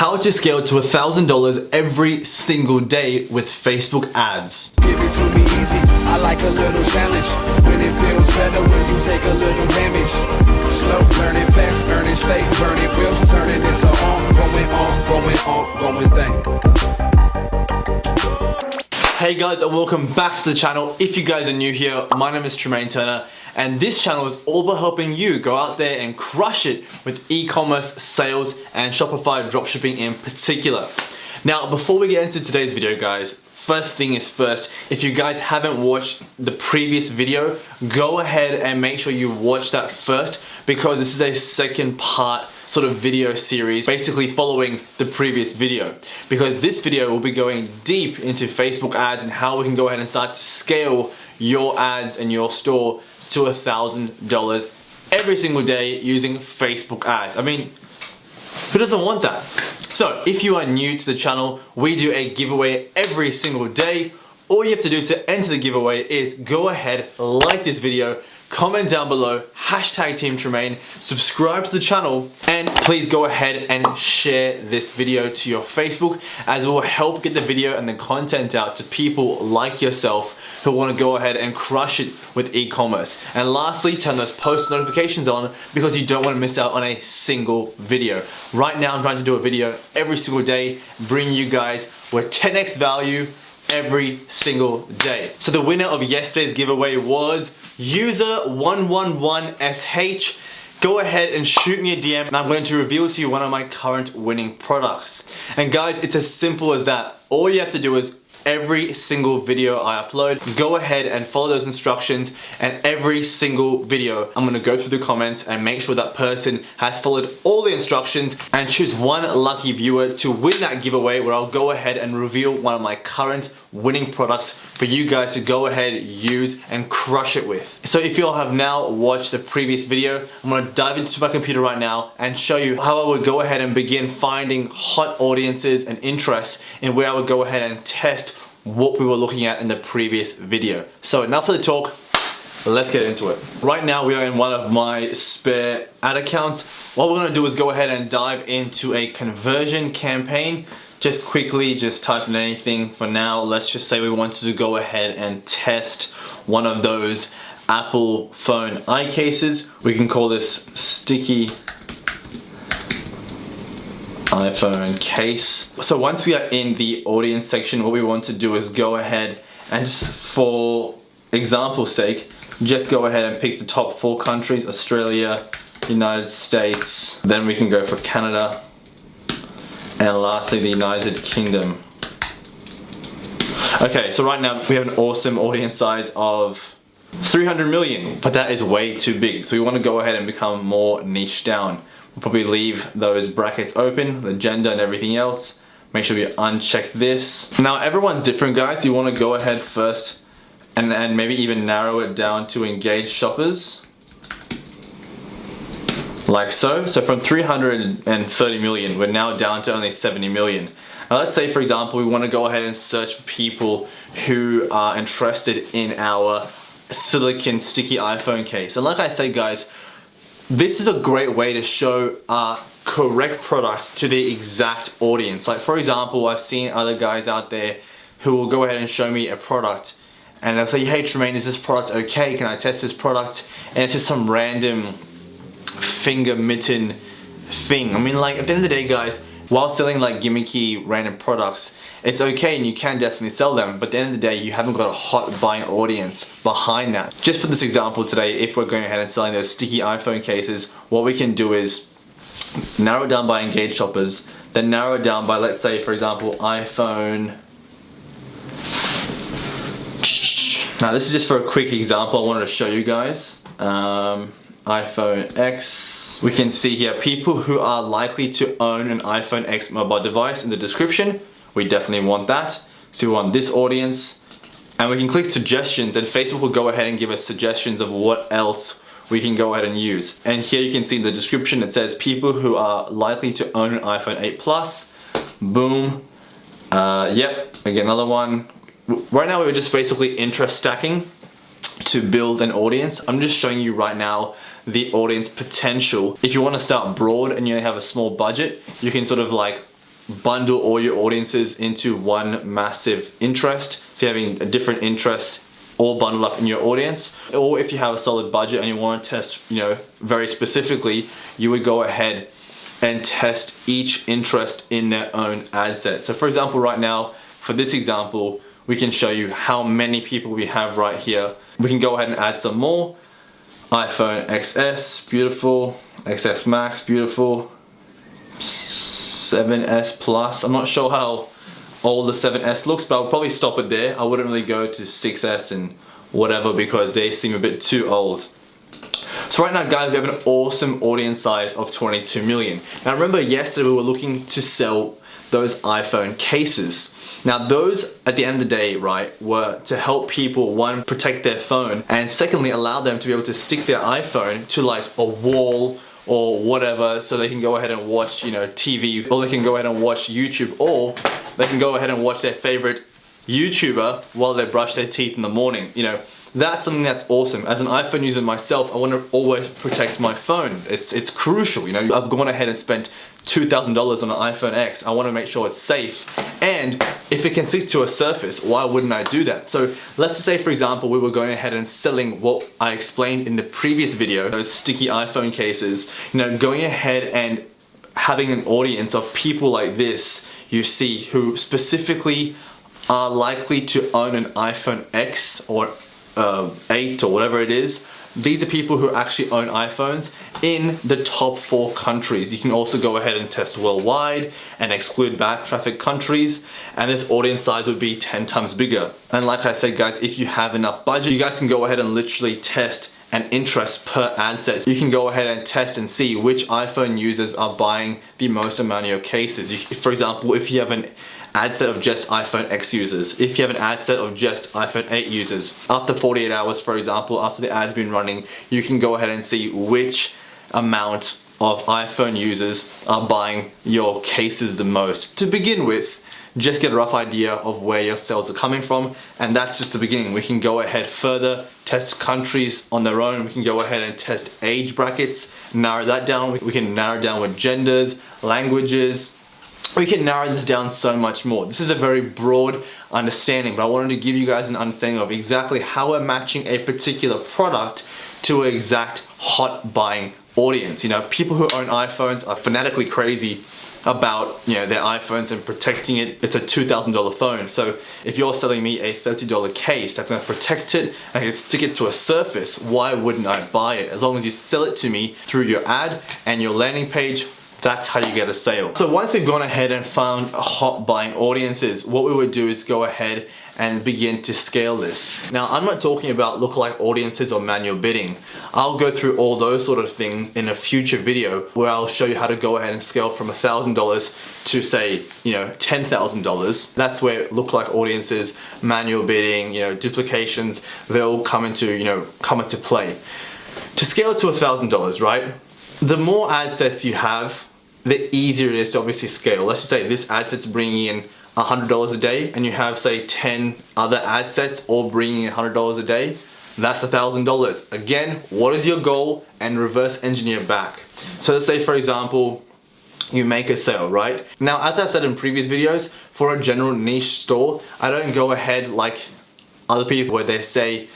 How to scale to $1,000 every single day with Facebook ads. Give it to me easy, I like a little challenge. When it feels better when you take a little damage. Slow learning, fast earning, stay burning, wheels turning, it's a going thing. Hey guys, and welcome back to the channel. If you guys are new here, my name is St-Germain and this channel is all about helping you go out there and crush it with e-commerce, sales, and Shopify dropshipping in particular. Now, before we get into today's video, guys, first thing is first, if you guys haven't watched the previous video, go ahead and make sure you watch that first, because this is a second part sort of video series basically following the previous video, because this video will be going deep into Facebook ads and how we can go ahead and start to scale your ads and your store to $1,000 every single day using Facebook ads. I mean, who doesn't want that? So if you are new to the channel, we do a giveaway every single day. All you have to do to enter the giveaway is go ahead, like this video, comment down below, hashtag Team St-Germain, subscribe to the channel, and please go ahead and share this video to your Facebook, as it will help get the video and the content out to people like yourself who want to go ahead and crush it with e-commerce. And lastly, turn those post notifications on, because you don't want to miss out on a single video. Right now I'm trying to do a video every single day, bringing you guys with 10x value every single day. So the winner of yesterday's giveaway was user111sh. Go ahead and shoot me a DM and I'm going to reveal to you one of my current winning products. And guys, it's as simple as that. All you have to do is every single video I upload, go ahead and follow those instructions, and every single video I'm gonna go through the comments and make sure that person has followed all the instructions and choose one lucky viewer to win that giveaway, where I'll go ahead and reveal one of my current winning products for you guys to go ahead, use, and crush it with. So if you all have now watched the previous video, I'm gonna dive into my computer right now and show you how I would go ahead and begin finding hot audiences and interests, in where I would go ahead and test what we were looking at in the previous video. So enough of the talk, let's get into it. Right now we are in one of my spare ad accounts. What we're gonna do is go ahead and dive into a conversion campaign. Just quickly, just type in anything for now. Let's just say we wanted to go ahead and test one of those Apple phone eye cases. We can call this sticky iPhone case. So once we are in the audience section, what we want to do is go ahead and, just for example's sake, just go ahead and pick the top 4 countries: Australia, United States, then we can go for Canada, and lastly the United Kingdom. Okay, so right now we have an awesome audience size of 300 million, but that is way too big. So we want to go ahead and become more niche down. We'll probably leave those brackets open, the gender and everything else. Make sure we uncheck this. Now everyone's different, guys. You want to go ahead first and maybe even narrow it down to engaged shoppers. Like so. So from 330 million, we're now down to only 70 million. Now let's say, for example, we want to go ahead and search for people who are interested in our silicone sticky iPhone case. And like I say, guys, this is a great way to show correct product to the exact audience. Like for example, I've seen other guys out there who will go ahead and show me a product and they'll say, hey St-Germain, is this product okay? Can I test this product? And it's just some random finger mitten thing. I mean, like, at the end of the day, guys, while selling like gimmicky random products, it's okay and you can definitely sell them, but at the end of the day you haven't got a hot buying audience behind that. Just for this example today, if we're going ahead and selling those sticky iPhone cases, what we can do is narrow it down by engaged shoppers, then narrow it down by, let's say for example, iPhone. Now this is just for a quick example I wanted to show you guys. iPhone X. We can see here people who are likely to own an iPhone X mobile device in the description. We definitely want that. So we want this audience, and we can click suggestions and Facebook will go ahead and give us suggestions of what else we can go ahead and use. And here you can see in the description it says people who are likely to own an iPhone 8 Plus. Boom. Yep, again another one. Right now we're just basically interest stacking to build an audience. I'm just showing you right now the audience potential. If you want to start broad and you have a small budget, you can sort of like bundle all your audiences into one massive interest. So you're having a different interests all bundled up in your audience. Or if you have a solid budget and you want to test, very specifically, you would go ahead and test each interest in their own ad set. So for example, right now, for this example, we can show you how many people we have right here. We can go ahead and add some more. iPhone XS, beautiful. XS Max, beautiful. 7S Plus, I'm not sure how old the 7S looks, but I'll probably stop it there. I wouldn't really go to 6S and whatever because they seem a bit too old. So right now, guys, we have an awesome audience size of 22 million. Now remember, yesterday we were looking to sell those iPhone cases. Now those, at the end of the day, right, were to help people, one, protect their phone, and secondly, allow them to be able to stick their iPhone to like a wall or whatever, so they can go ahead and watch, TV, or they can go ahead and watch YouTube, or they can go ahead and watch their favorite YouTuber while they brush their teeth in the morning. That's something that's awesome. As an iPhone user myself, I want to always protect my phone. It's crucial. I've gone ahead and spent $2,000 on an iPhone X. I want to make sure it's safe. And if it can stick to a surface, why wouldn't I do that? So let's just say, for example, we were going ahead and selling what I explained in the previous video, those sticky iPhone cases, going ahead and having an audience of people like this, you see, who specifically are likely to own an iPhone X or 8 or whatever it is. These are people who actually own iPhones in the top 4 countries. You can also go ahead and test worldwide and exclude bad traffic countries, and this audience size would be 10 times bigger. And like I said, guys, if you have enough budget, you guys can go ahead and literally test an interest per ad set. You can go ahead and test and see which iPhone users are buying the most amount of your cases. For example, if you have an ad set of just iPhone X users, if you have an ad set of just iPhone 8 users, after 48 hours, for example, after the ad's been running, you can go ahead and see which amount of iPhone users are buying your cases the most. To begin with, just get a rough idea of where your sales are coming from, and that's just the beginning. We can go ahead further, test countries on their own. We can go ahead and test age brackets, narrow that down. We can narrow down with genders, languages. We can narrow this down so much more. This is a very broad understanding, but I wanted to give you guys an understanding of exactly how we're matching a particular product to an exact hot buying audience. People who own iPhones are fanatically crazy about their iPhones and protecting it. It's a $2,000 phone. So if you're selling me a $30 case that's gonna protect it and I can stick it to a surface, why wouldn't I buy it? As long as you sell it to me through your ad and your landing page, that's how you get a sale. So once we've gone ahead and found hot buying audiences, what we would do is go ahead and begin to scale this. Now, I'm not talking about lookalike audiences or manual bidding. I'll go through all those sort of things in a future video where I'll show you how to go ahead and scale from $1,000 to say, $10,000. That's where lookalike audiences, manual bidding, duplications, they all come into play. To scale it to $1,000, right? The more ad sets you have, the easier it is to obviously scale. Let's just say this ad set's bringing in $100 a day and you have, say, 10 other ad sets all bringing in $100 a day. That's $1,000. Again, what is your goal? And reverse engineer back. So let's say, for example, you make a sale, right? Now, as I've said in previous videos, for a general niche store, I don't go ahead like other people where they say,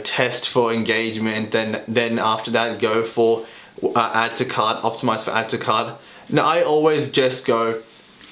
test for engagement, then after that go for add to cart, optimize for add to cart. Now I always just go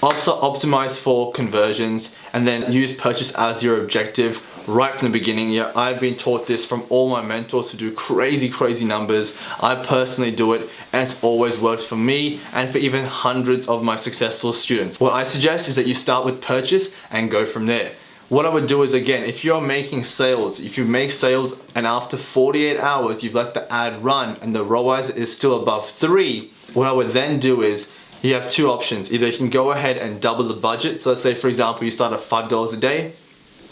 optimize for conversions and then use purchase as your objective right from the beginning. I've been taught this from all my mentors to do crazy numbers. I personally do it and it's always worked for me and for even hundreds of my successful students. What I suggest is that you start with purchase and go from there. What I would do is, again, if you're making sales, if you make sales and after 48 hours you've let the ad run and the ROAS is still above 3, what I would then do is you have two options. Either you can go ahead and double the budget. So let's say, for example, you start at $5 a day.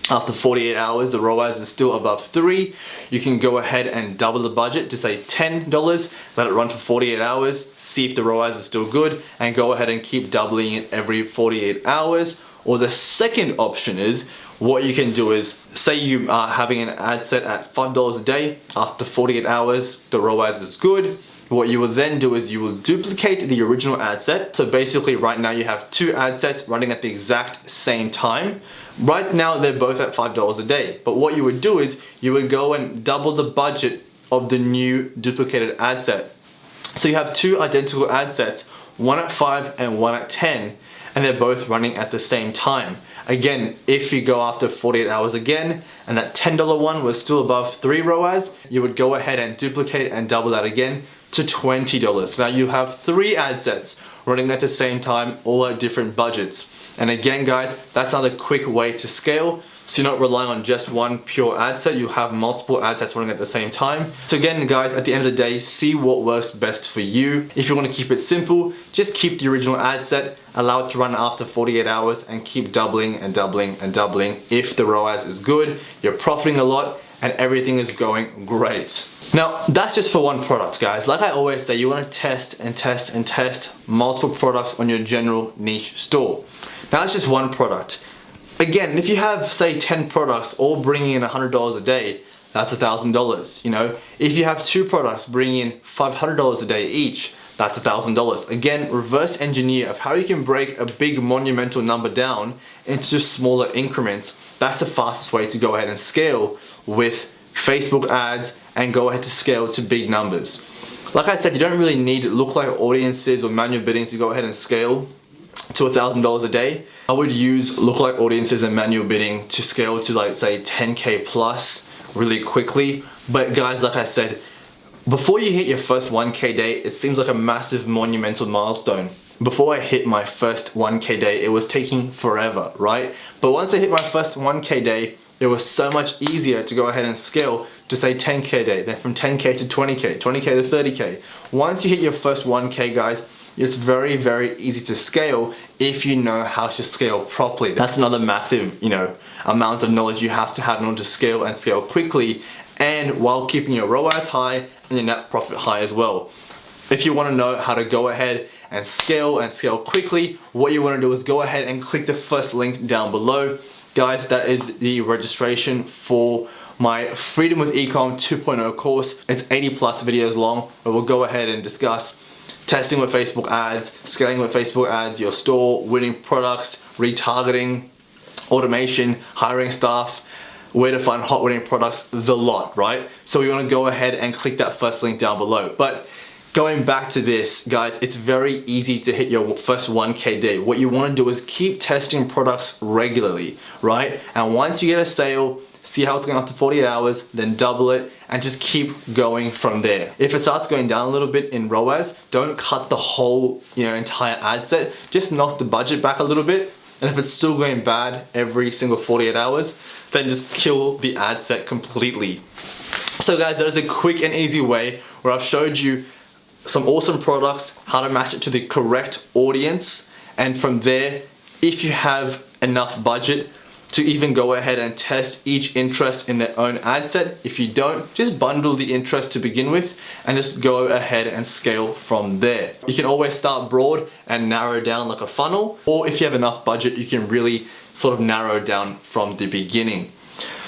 After 48 hours, the ROAS is still above 3. You can go ahead and double the budget to say $10, let it run for 48 hours, see if the ROAS is still good, and go ahead and keep doubling it every 48 hours. Or the second option is, what you can do is, say you are having an ad set at $5 a day, after 48 hours, the ROAS is good, what you will then do is you will duplicate the original ad set. So basically right now you have two ad sets running at the exact same time. Right now they're both at $5 a day. But what you would do is you would go and double the budget of the new duplicated ad set. So you have two identical ad sets, one at 5 and one at 10, and they're both running at the same time. Again, if you go after 48 hours again, and that $10 one was still above 3 ROAS, you would go ahead and duplicate and double that again to $20. So now you have 3 ad sets running at the same time, all at different budgets. And again guys, that's another quick way to scale. So you're not relying on just one pure ad set, you have multiple ad sets running at the same time. So again guys, at the end of the day, see what works best for you. If you want to keep it simple, just keep the original ad set, allow it to run after 48 hours and keep doubling and doubling and doubling. If the ROAS is good, you're profiting a lot and everything is going great. Now, that's just for one product, guys. Like I always say, you want to test and test and test multiple products on your general niche store. Now, that's just one product. Again, if you have, say, 10 products all bringing in $100 a day, that's $1,000. You know, if you have 2 products bringing in $500 a day each, that's $1,000. Again, reverse engineer of how you can break a big monumental number down into just smaller increments. That's the fastest way to go ahead and scale with Facebook ads and go ahead to scale to big numbers. Like I said, you don't really need lookalike audiences or manual bidding to go ahead and scale to $1,000 a day. I would use lookalike audiences and manual bidding to scale to, like, say 10K plus really quickly. But guys, like I said, before you hit your first 1K day, it seems like a massive monumental milestone. Before I hit my first 1K day, it was taking forever, right? But once I hit my first 1K day, it was so much easier to go ahead and scale to, say, 10K day, then from 10K to 20K, 20K to 30K. Once you hit your first 1K, guys, it's very, very easy to scale if you know how to scale properly. That's another massive, amount of knowledge you have to have in order to scale and scale quickly, and while keeping your ROAS high and your net profit high as well. If you want to know how to go ahead and scale quickly, what you want to do is go ahead and click the first link down below. Guys, that is the registration for my Freedom with Ecom 2.0 course. It's 80 plus videos long, where we'll go ahead and discuss testing with Facebook ads, scaling with Facebook ads, your store, winning products, retargeting, automation, hiring staff, where to find hot winning products, the lot, right? So you want to go ahead and click that first link down below. But going back to this, guys, it's very easy to hit your first 1K day. What you want to do is keep testing products regularly, right? And once you get a sale, see how it's going after 48 hours, then double it, and just keep going from there. If it starts going down a little bit in ROAS, don't cut the whole entire ad set, just knock the budget back a little bit. And if it's still going bad every single 48 hours, then just kill the ad set completely. So guys, that is a quick and easy way where I've showed you some awesome products, how to match it to the correct audience, and from there, if you have enough budget to even go ahead and test each interest in their own ad set. If you don't, just bundle the interest to begin with and just go ahead and scale from there. You can always start broad and narrow down like a funnel, or if you have enough budget, you can really sort of narrow down from the beginning.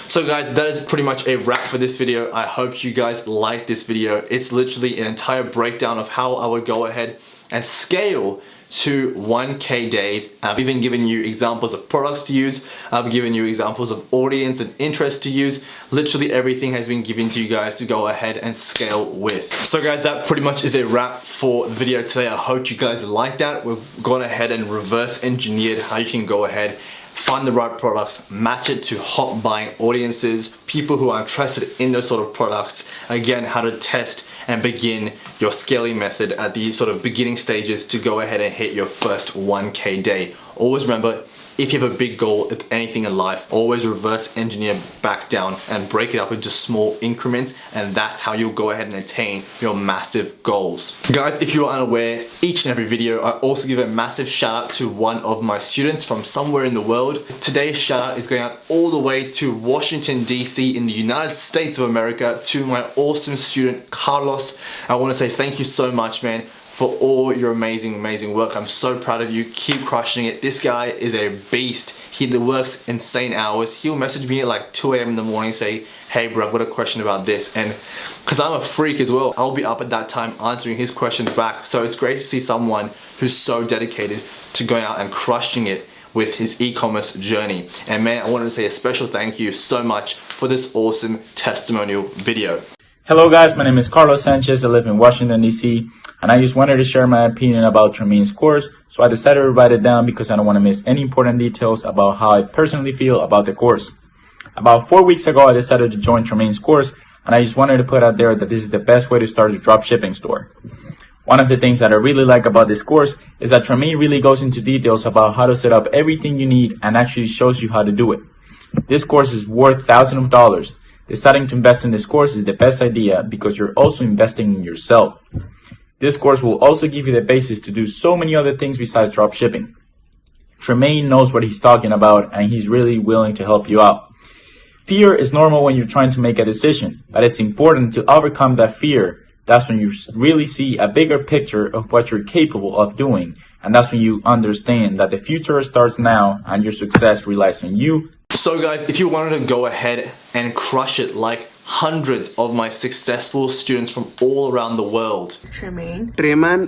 So guys, that is pretty much a wrap for this video. I hope you guys liked this video. It's literally an entire breakdown of how I would go ahead and scale to 1K days. I've even given you examples of products to use. I've given you examples of audience and interest to use. Literally everything has been given to you guys to go ahead and scale with. So guys, that pretty much is a wrap for the video today. I hope you guys liked that. We've gone ahead and reverse engineered how you can go ahead, find the right products, match it to hot buying audiences, people who are interested in those sort of products. Again, how to test and begin your scaling method at the sort of beginning stages to go ahead and hit your first 1K day. Always remember, if you have a big goal with anything in life, always reverse engineer back down and break it up into small increments, and that's how you'll go ahead and attain your massive goals. Guys, if you are unaware, each and every video I also give a massive shout out to one of my students from somewhere in the world. Today's shout out is going out all the way to Washington DC in the United States of America, to my awesome student Carlos. I want to say thank you so much, man, for all your amazing work. I'm so proud of you. Keep crushing it. This guy is a beast. He works insane hours. He'll message me at like 2 a.m. in the morning, say, hey bro, I've got a question about this. And because I'm a freak as well, I'll be up at that time answering his questions back. So it's great to see someone who's so dedicated to going out and crushing it with his e-commerce journey. And man, I wanted to say a special thank you so much for this awesome testimonial video. Hello guys, my name is Carlos Sanchez. I live in Washington, D.C. and I just wanted to share my opinion about Germain's course. So I decided to write it down because I don't want to miss any important details about how I personally feel about the course. About 4 weeks ago, I decided to join Germain's course, and I just wanted to put out there that this is the best way to start a dropshipping store. One of the things that I really like about this course is that Germain really goes into details about how to set up everything you need and actually shows you how to do it. This course is worth thousands of dollars. Deciding to invest in this course is the best idea because you're also investing in yourself. This course will also give you the basis to do so many other things besides dropshipping. Germain knows what he's talking about and he's really willing to help you out. Fear is normal when you're trying to make a decision, but it's important to overcome that fear. That's when you really see a bigger picture of what you're capable of doing. And that's when you understand that the future starts now and your success relies on you. So guys, if you wanted to go ahead and crush it like hundreds of my successful students from all around the world. St-Germain. St-Germain.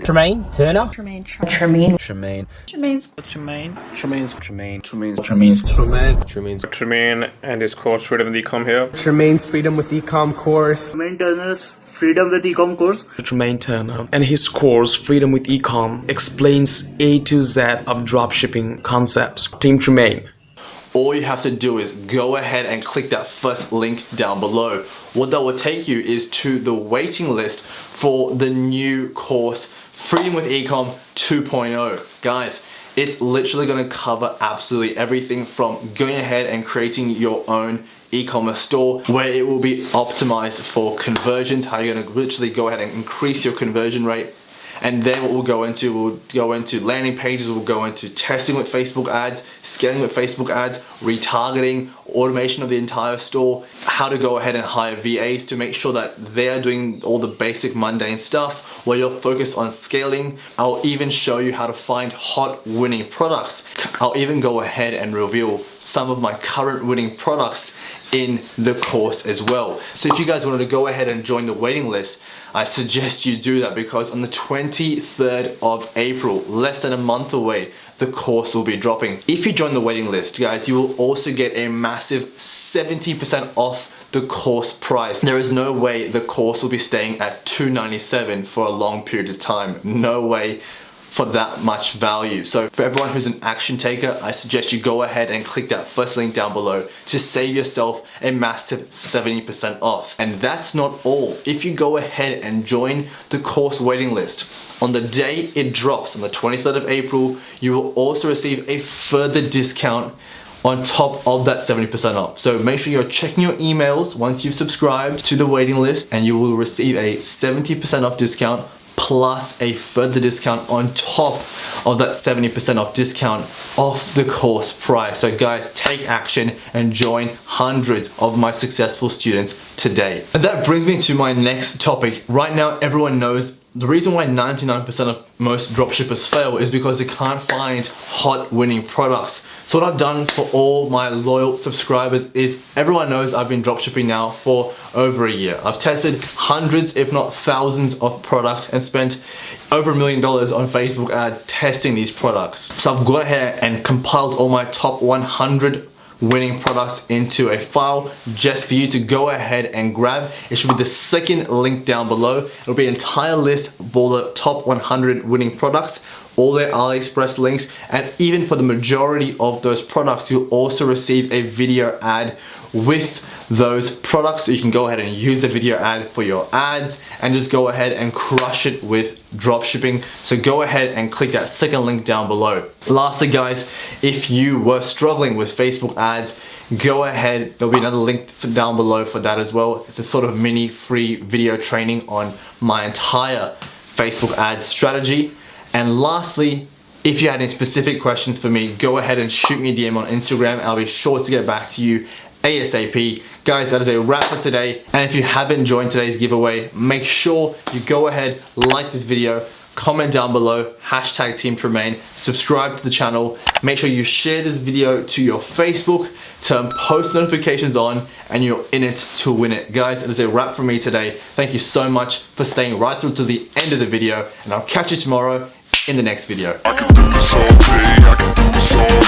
Turner. St-Germain. St-Germain. St-Germain. St-Germain and his course Freedom with Ecom here. St-Germain's Freedom with Ecom course. St-Germain Turner's Freedom with Ecom course. St-Germain Turner and his course Freedom with Ecom explains A to Z of dropshipping concepts. Team St-Germain. All you have to do is go ahead and click that first link down below. What that will take you is to the waiting list for the new course Freedom with Ecom 2.0. Guys, it's literally going to cover absolutely everything from going ahead and creating your own e-commerce store where it will be optimized for conversions, how you're going to literally go ahead and increase your conversion rate. And then what we'll go into landing pages, we'll go into testing with Facebook ads, scaling with Facebook ads, retargeting, automation of the entire store, how to go ahead and hire VAs to make sure that they're doing all the basic mundane stuff while you're focused on scaling. I'll even show you how to find hot winning products. I'll even go ahead and reveal some of my current winning products in the course as well. So if you guys wanted to go ahead and join the waiting list, I suggest you do that because on the 23rd of April, less than a month away, the course will be dropping. If you join the waiting list, guys, you will also get a massive 70% off the course price. There is no way the course will be staying at $297 for a long period of time. No way for that much value. So for everyone who's an action taker, I suggest you go ahead and click that first link down below to save yourself a massive 70% off. And that's not all. If you go ahead and join the course waiting list, on the day it drops, on the 23rd of April, you will also receive a further discount on top of that 70% off. So make sure you're checking your emails once you've subscribed to the waiting list and you will receive a 70% off discount plus a further discount on top of that 70% off discount off the course price. So guys, take action and join hundreds of my successful students today. And that brings me to my next topic. Right now, everyone knows the reason why 99% of most dropshippers fail is because they can't find hot winning products. So what I've done for all my loyal subscribers is everyone knows I've been dropshipping now for over a year. I've tested hundreds, if not thousands of products and spent over $1 million on Facebook ads testing these products. So I've gone ahead and compiled all my top 100 winning products into a file just for you to go ahead and grab. It should be the second link down below. It'll be an entire list of all the top 100 winning products, all their AliExpress links, and even for the majority of those products, you'll also receive a video ad with those products, so you can go ahead and use the video ad for your ads and just go ahead and crush it with dropshipping. So go ahead and click that second link down below. Lastly guys, if you were struggling with Facebook ads, go ahead, there'll be another link down below for that as well. It's a sort of mini free video training on my entire Facebook ads strategy. And lastly, if you had any specific questions for me, go ahead and shoot me a DM on Instagram. I'll be sure to get back to you ASAP. Guys, that is a wrap for today. And if you haven't joined today's giveaway, make sure you go ahead, like this video, comment down below, hashtag Team Tremaine, subscribe to the channel, make sure you share this video to your Facebook, turn post notifications on, and you're in it to win it. Guys, it is a wrap for me today. Thank you so much for staying right through to the end of the video, and I'll catch you tomorrow in the next video. I can do this all day, I can do this all